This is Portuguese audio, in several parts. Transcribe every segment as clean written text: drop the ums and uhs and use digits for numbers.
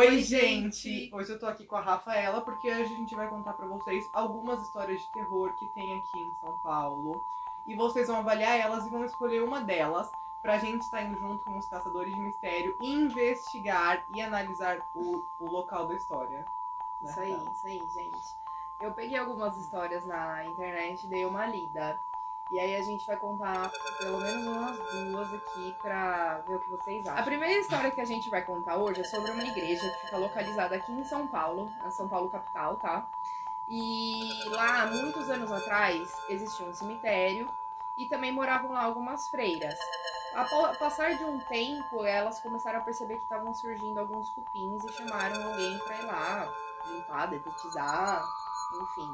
Oi, gente! Hoje eu tô aqui com a Rafaela porque hoje a gente vai contar pra vocês algumas histórias de terror que tem aqui em São Paulo. E vocês vão avaliar elas e vão escolher uma delas pra gente estar indo junto com os caçadores de mistério, investigar e analisar o local da história. Isso aí, gente. Eu peguei algumas histórias na internet e dei uma lida. E aí a gente vai contar pelo menos umas duas aqui pra ver o que vocês acham. A primeira história que a gente vai contar hoje é sobre uma igreja que fica localizada aqui em São Paulo, na São Paulo capital, tá? E lá, muitos anos atrás, existia um cemitério e também moravam lá algumas freiras. Ao passar de um tempo, elas começaram a perceber que estavam surgindo alguns cupins e chamaram alguém pra ir lá limpar, detetizar, enfim.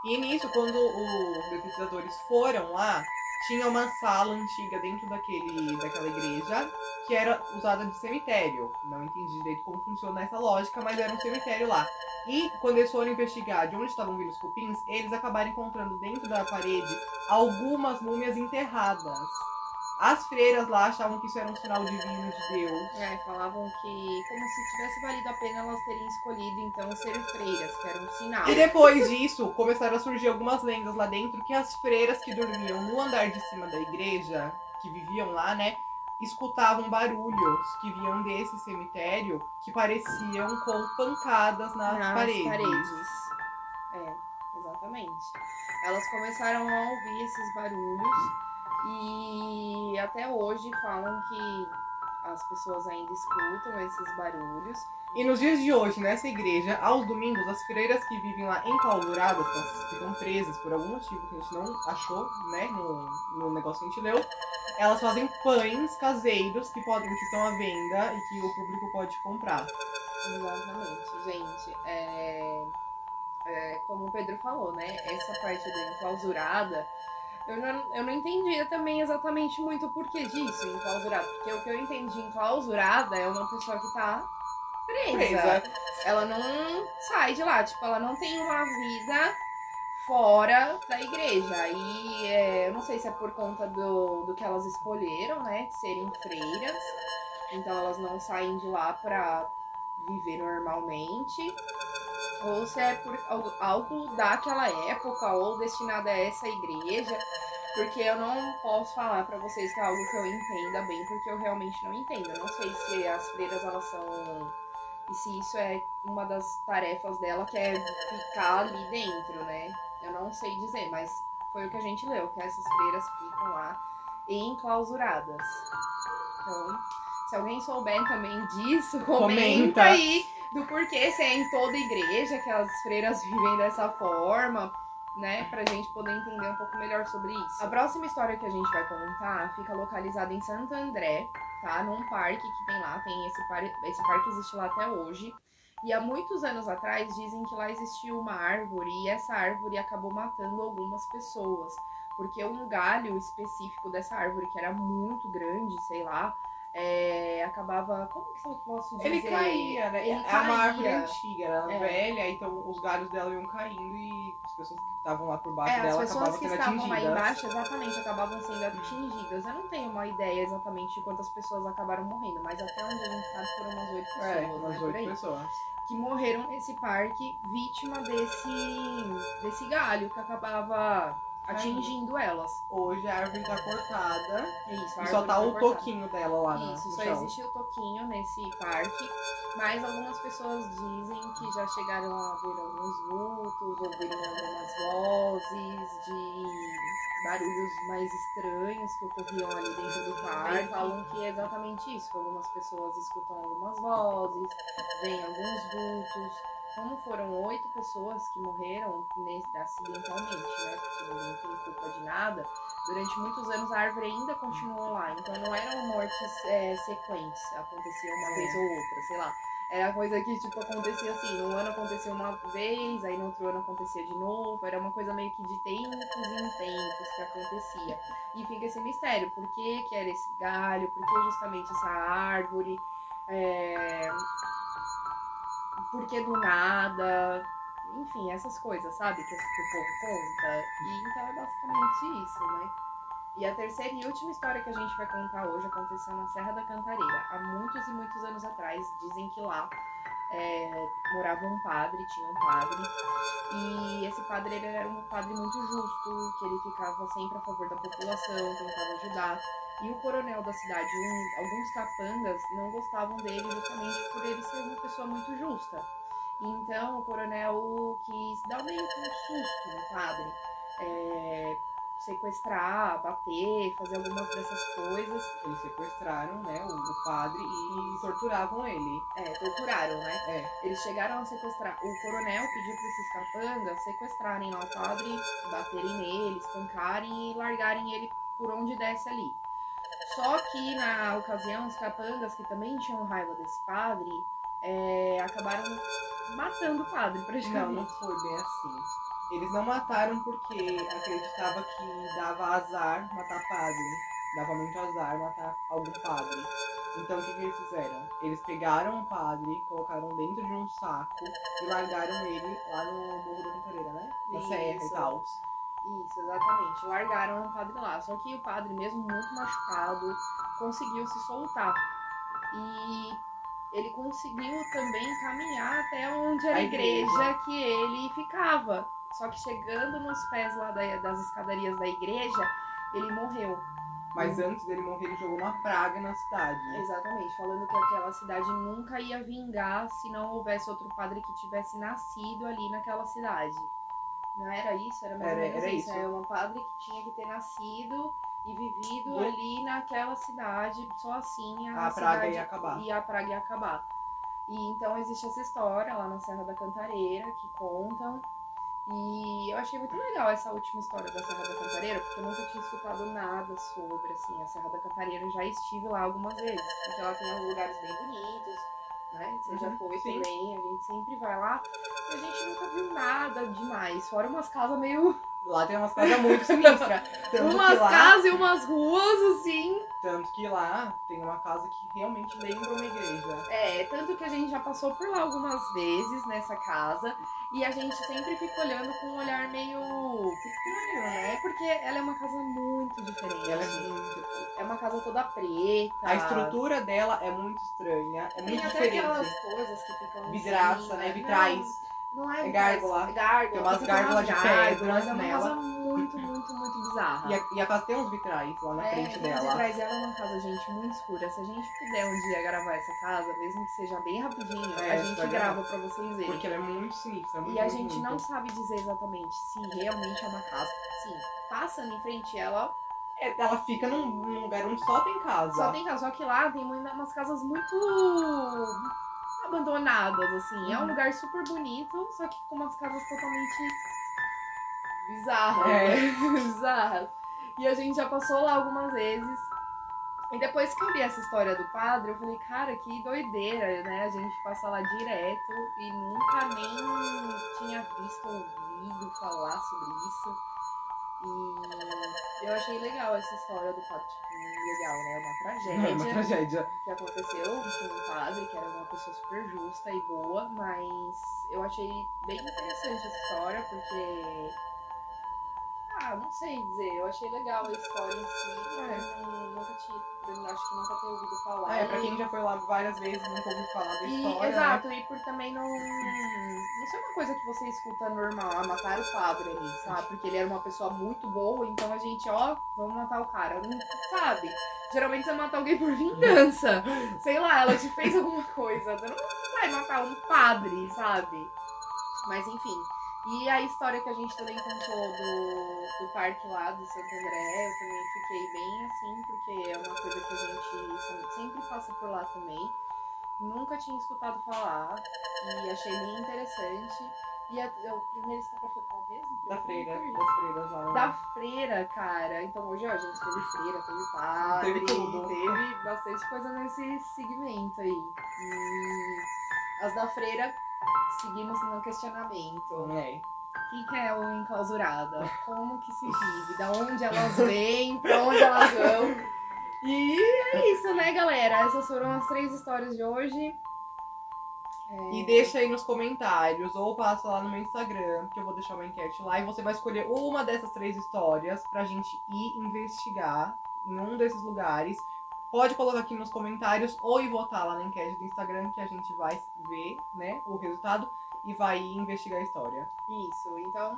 E nisso, quando os detetizadores foram lá, tinha uma sala antiga dentro daquela igreja que era usada de cemitério. Não entendi direito como funciona essa lógica, mas era um cemitério lá. E quando eles foram investigar de onde estavam vindo os cupins, eles acabaram encontrando dentro da parede algumas múmias enterradas. As freiras lá achavam que isso era um sinal divino de Deus. Falavam que, como se tivesse valido a pena elas terem escolhido, então, ser freiras, que era um sinal. E depois disso, começaram a surgir algumas lendas lá dentro que as freiras que dormiam no andar de cima da igreja, que viviam lá, né, escutavam barulhos que vinham desse cemitério que pareciam com pancadas nas paredes. Exatamente. Elas começaram a ouvir esses barulhos e até hoje falam que as pessoas ainda escutam esses barulhos. E nos dias de hoje, nessa igreja, aos domingos, as freiras que vivem lá enclausuradas, elas ficam presas por algum motivo que a gente não achou, né, no negócio que a gente leu, elas fazem pães caseiros que estão à venda e que o público pode comprar. Exatamente, gente. Como o Pedro falou, né? Essa parte da enclausurada, eu não entendia também exatamente muito o porquê disso, enclausurada. Porque o que eu entendi enclausurada é uma pessoa que tá presa. Ela não sai de lá, tipo, ela não tem uma vida fora da igreja. E eu não sei se é por conta do que elas escolheram, né? De serem freiras. Então elas não saem de lá pra viver normalmente. Ou se é por algo daquela época ou destinado a essa igreja. Porque eu não posso falar pra vocês que é algo que eu entenda bem, porque eu realmente não entendo. Eu não sei se as freiras elas são. E se isso é uma das tarefas dela, que é ficar ali dentro, né? Eu não sei dizer, mas foi o que a gente leu, que essas freiras ficam lá enclausuradas. Então, se alguém souber também disso, comenta aí do porquê, se é em toda igreja que as freiras vivem dessa forma, né? Pra gente poder entender um pouco melhor sobre isso. A próxima história que a gente vai contar fica localizada em Santo André, tá? Num parque que tem lá, esse parque existe lá até hoje. E há muitos anos atrás dizem que lá existiu uma árvore e essa árvore acabou matando algumas pessoas. Porque um galho específico dessa árvore, que era muito grande, sei lá, acabava. Como que eu posso dizer? Ele caía, né? Ele É uma árvore caía. antiga, era velha, então os galhos dela iam caindo e as pessoas que estavam lá por baixo dela As acabavam pessoas que sendo estavam atingidas. lá embaixo, exatamente, acabavam sendo atingidas. Eu não tenho uma ideia exatamente de quantas pessoas acabaram morrendo, mas até onde a gente sabe foram umas 8 pessoas, umas 8 pessoas. Que morreram nesse parque vítima desse galho que acabava atingindo elas. Hoje a árvore tá cortada. Isso, e só tá o toquinho dela lá Isso, no só chão. existe o toquinho nesse parque. Mas algumas pessoas dizem que já chegaram a ver alguns vultos, ouviram algumas vozes de barulhos mais estranhos que ocorriam ali dentro do parque. Falam que é exatamente isso, que algumas pessoas escutam algumas vozes, veem alguns vultos. Como foram 8 pessoas que morreram acidentalmente, né? Porque ninguém tem culpa de nada. Durante muitos anos a árvore ainda continuou lá. Então não eram mortes sequentes. Acontecia uma vez ou outra, sei lá. Era coisa que, tipo, acontecia assim. No ano acontecia uma vez, aí no outro ano acontecia de novo. Era uma coisa meio que de tempos em tempos que acontecia. E fica esse mistério. Por que era esse galho? Por que justamente essa árvore? Por que do nada? Enfim, essas coisas, sabe? Que o povo conta. E então é basicamente isso, né? E a terceira e última história que a gente vai contar hoje aconteceu na Serra da Cantareira. Há muitos e muitos anos atrás, dizem que lá morava um padre, tinha um padre. E esse padre ele era um padre muito justo, que ele ficava sempre a favor da população, tentava ajudar. E o coronel da cidade, alguns capangas, não gostavam dele justamente por ele ser uma pessoa muito justa. Então o coronel quis dar meio que um susto no padre. Sequestrar, bater, fazer algumas dessas coisas. Eles sequestraram, né, o padre e torturavam ele. Torturaram, né? Eles chegaram a sequestrar. O coronel pediu para esses capangas sequestrarem lá o padre, baterem nele, espancarem e largarem ele por onde desse ali. Só que na ocasião, os capangas, que também tinham raiva desse padre, acabaram matando o padre, praticamente. Não foi bem assim. Eles não mataram porque acreditava que dava azar matar padre. Dava muito azar matar algum padre. Então o que eles fizeram? Eles pegaram o padre, colocaram dentro de um saco e largaram ele lá no Morro da Cantareira, né? Na serra e tal. Isso, exatamente. Largaram o padre lá. Só que o padre, mesmo muito machucado, conseguiu se soltar. E ele conseguiu também caminhar até onde era a igreja que ele ficava. Só que chegando nos pés lá das escadarias da igreja, ele morreu. Mas antes dele morrer, ele jogou uma praga na cidade. Exatamente, falando que aquela cidade nunca ia vingar se não houvesse outro padre que tivesse nascido ali naquela cidade. Não era isso? Era mais ou menos isso. Era um padre que tinha que ter nascido e vivido ali naquela cidade, só assim a praga ia acabar. E a praga ia acabar. E então existe essa história lá na Serra da Cantareira que contam. E eu achei muito legal essa última história da Serra da Cantareira, porque eu nunca tinha escutado nada sobre, assim, a Serra da Cantareira. Eu já estive lá algumas vezes, porque ela tem uns lugares bem bonitos, né? Você já foi também, a gente sempre vai lá. E a gente nunca viu nada demais, fora umas casas meio... Lá tem umas casas muito sinistras. Umas casas e umas ruas, assim. Tanto que lá tem uma casa que realmente lembra uma igreja. Tanto que a gente já passou por lá algumas vezes nessa casa. E a gente sempre fica olhando com um olhar meio estranho, né? Porque ela é uma casa muito diferente. É uma casa toda preta. A estrutura dela é muito estranha, é muito diferente. Tem até aquelas coisas que ficam vidraça, né? Vitrais. Não é gárgula. Tem umas gárgulas de pedra. Mas é uma casa muito, muito, muito bizarra. E a casa tem uns vitrais lá na frente dela. Os vitrais dela é uma casa, gente, muito escura. Se a gente puder um dia gravar essa casa, mesmo que seja bem rapidinho, a gente grava pra vocês verem. Porque ela é muito sinistra. E a gente não sabe dizer exatamente se realmente é uma casa. Sim, passando em frente ela fica num lugar onde só tem casa. Só tem casa, só que lá tem umas casas muito abandonadas, assim. É um lugar super bonito, só que com umas casas totalmente bizarras. Bizarras. E a gente já passou lá algumas vezes. E depois que eu li essa história do padre, eu falei, cara, que doideira, né? A gente passa lá direto e nunca nem tinha visto ou ouvido falar sobre isso. E eu achei legal essa história do padre. Legal, né? Uma tragédia. É uma tragédia. Que aconteceu com um padre, que era uma pessoa super justa e boa, mas eu achei bem interessante essa história, porque... não sei dizer, eu achei legal a história em si, acho que nunca tinha ouvido falar. Pra quem já foi lá várias vezes, nunca ouviu falar da história. Exato, né? E por também não ser uma coisa que você escuta normal, matar o padre ali, sabe? Porque ele era uma pessoa muito boa, então a gente, vamos matar o cara, não, sabe? Geralmente você mata alguém por vingança, sei lá, ela te fez alguma coisa, você não vai matar um padre, sabe? Mas enfim... E a história que a gente também contou do parque lá de Santo André, eu também fiquei bem assim, porque é uma coisa que a gente sempre passa por lá também. Nunca tinha escutado falar e achei bem interessante. E a primeira história foi qual mesmo? Das freiras lá. Da freira, cara. Então hoje a gente teve freira, teve padre, teve tudo. Teve bastante coisa nesse segmento aí. E as da freira... Seguimos no questionamento. O que é o enclausurada? Como que se vive? Da onde elas vêm? Pra onde elas vão? E é isso, né, galera? Essas foram as 3 histórias de hoje. E deixa aí nos comentários, ou passa lá no meu Instagram, que eu vou deixar uma enquete lá, e você vai escolher uma dessas 3 histórias pra gente ir investigar em um desses lugares. Pode colocar aqui nos comentários ou ir votar lá na enquete do Instagram, que a gente vai ver, né, o resultado e vai investigar a história. Isso, então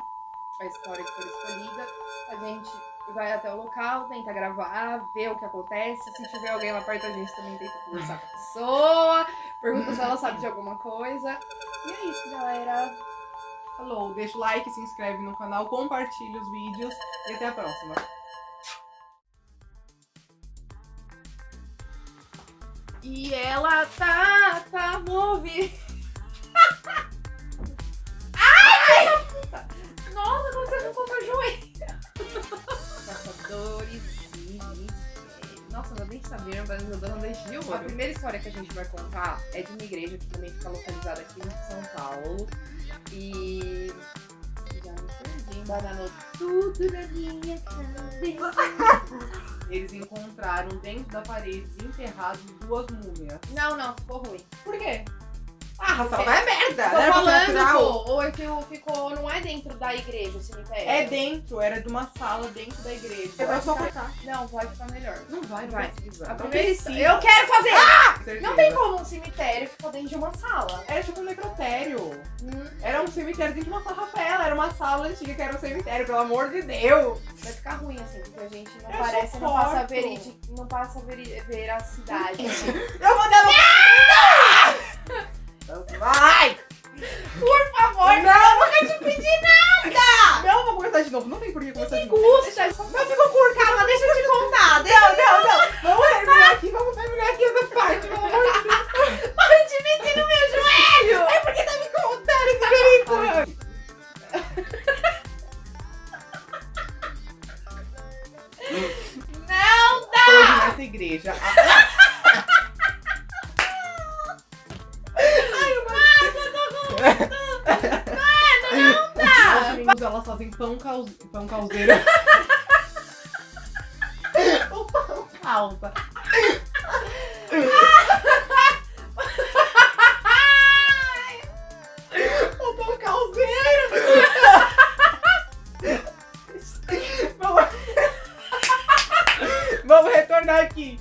a história que for escolhida, a gente vai até o local, tenta gravar, ver o que acontece. Se tiver alguém lá perto, a gente também tenta conversar com a pessoa, pergunta se ela sabe de alguma coisa. E é isso, galera. Falou, deixa o like, se inscreve no canal, compartilha os vídeos e até a próxima. E ela tá move. Ai! Nossa, você não colocou joelho. Caçadores de mistérios. Nossa, meu dente tá vendo, mas meu dano dente de ouro. A primeira história que a gente vai contar é de uma igreja que também fica localizada aqui em São Paulo. E... já me perdi, embananou tudo na minha cabeça. Eles encontraram dentro da parede, enterrados, 2 múmias. Não, ficou ruim. Por quê? Ah, Rafael, vai merda! Tô Era pra ser falando, natural. pô, ou é que ficou, não é dentro da igreja, o cemitério. É dentro, era de uma sala dentro da igreja. É só cortar. Não, vai ficar melhor. Não vai. A Não primeira precisa. Eu quero fazer! Certeza. Não tem como um cemitério ficar dentro de uma sala. Era tipo um necrotério. Era um cemitério dentro de uma sala, Rafaela. Era uma sala antiga que era um cemitério, pelo amor de Deus. Vai ficar ruim assim, porque a gente não Eu parece, não suporto. passa, não passa veracidade. Assim. Eu vou dar Vai! Por favor, Não, nunca te pedi nada! Não, vou começar de novo. Não tem por que começar de novo. custa. Não ficou curto. Calma, deixa eu te contar. Não. Vamos terminar aqui essa parte, pelo amor de Deus. Para de meter no meu joelho! É porque tá me contando esse jeito. Não dá! Hoje nessa igreja. Não dá! Os domingos elas fazem pão calzeiro. O pão calça. O pão calzeiro. Vamos retornar aqui.